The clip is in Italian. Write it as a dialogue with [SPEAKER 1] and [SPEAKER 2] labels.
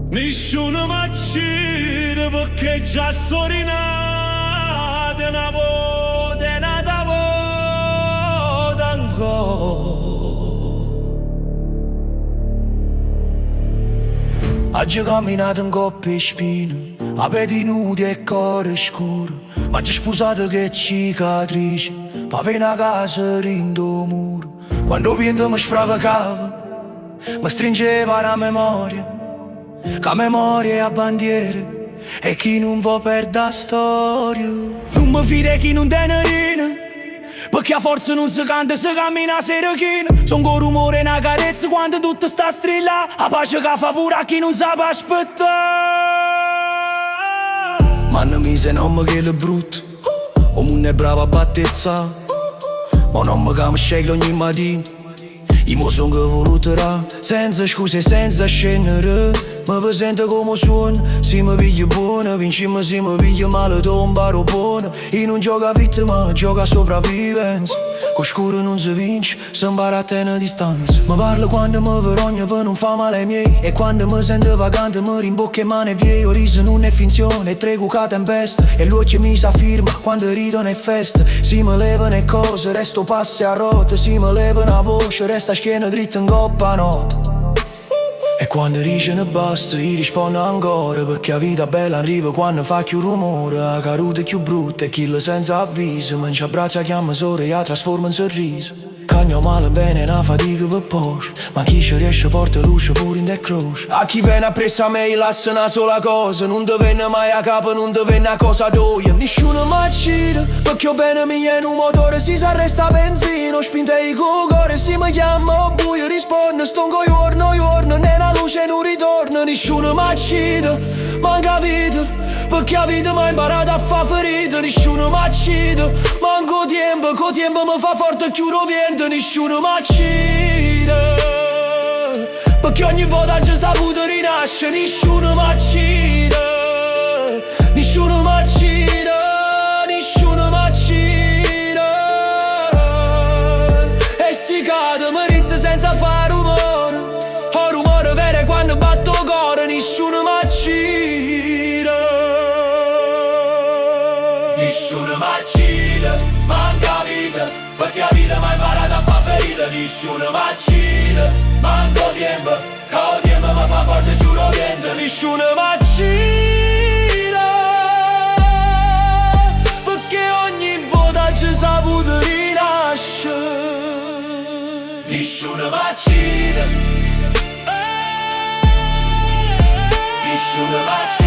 [SPEAKER 1] Nessuno mi uccide perché già sono rinato una volta e nata volta ancora. Oggi ho camminato in coppia e spine, a piedi nudi e cuore scuro. Ma c'è sposato che cicatrice, papà in a casa rindo muro. Quando il vento mi sfravacava, mi stringeva la memoria, che memoria è a bandiere, e chi non può perdere la storia. Non mi fide chi non tiene rina, perché a forza non si canta, si cammina serechina. Son con rumore e una carezza quando tutto sta strillando, a pace che fa pure a chi non sa aspettare. Ma non mi se non mi che è brutto, o non è bravo a battezzare, ma non mi che mi sceglie ogni mattino. Io mo son che voluterà, senza scuse e senza scendere. Mi presento come suono, se mi piglio buono, vincimi se mi piglio male, tombaro buono. Io non gioco a vittima, gioco a sopravvivenza. Con scuro non si vince, si impara a tenere distanza. Mi parlo quando mi vergogno per non fare male ai miei, e quando mi sento vacante mi rimbocca e mani vie. Io riso non è finzione, è tre cucate in tempesta, e l'occhio mi sa firma quando ridono è festa. Si mi levano le cose, resto passi a rotte. Si mi leva una voce, resta schiena dritta in coppa a notte. E quando dicono basta, io rispondo ancora, perché la vita bella arriva quando fa più rumore. La caduta è più brutta e chi senza avviso, mi ci abbraccia, chiama solo e la trasforma in sorriso. Cagno male bene, una fatica per poco, ma chi ci riesce porta luce pure in de croce. A chi viene appresso a me lascia una sola cosa, non ti viene mai a capo, non ti viene a cosa d'oia. Nessuno mi accide, perché ho bene mia in un motore si s'arresta benzina. Spinte i cuore, si mi chiama buio, risponde, stonco giorno, nella luce non ritorna. Nessuno mi accide, manca vita, perché la vita mi ha imparato a fa ferita. Nessuno mi accide, manco tempo, co tempo mi fa forte e chiudo vento. Nessuno mi accide, perché ogni volta ci saputo rinascere. Nessuno mi accide, nessuno mi accide, nessuno mi accide. E si cade, mi rizza senza fare rumore, ho rumore vero quando batto cuore. Nessuno mi accide, nessuno mi accide, manca vita, perché la vita mi ha imparato a fa ferita. Nessuno mi accide, manco tempo, co tempo mi fa forte giuro vento. Nessuno mi accide, perché ogni volta ci saputo rinascere. Nessuno mi accide, nessuno mi accide.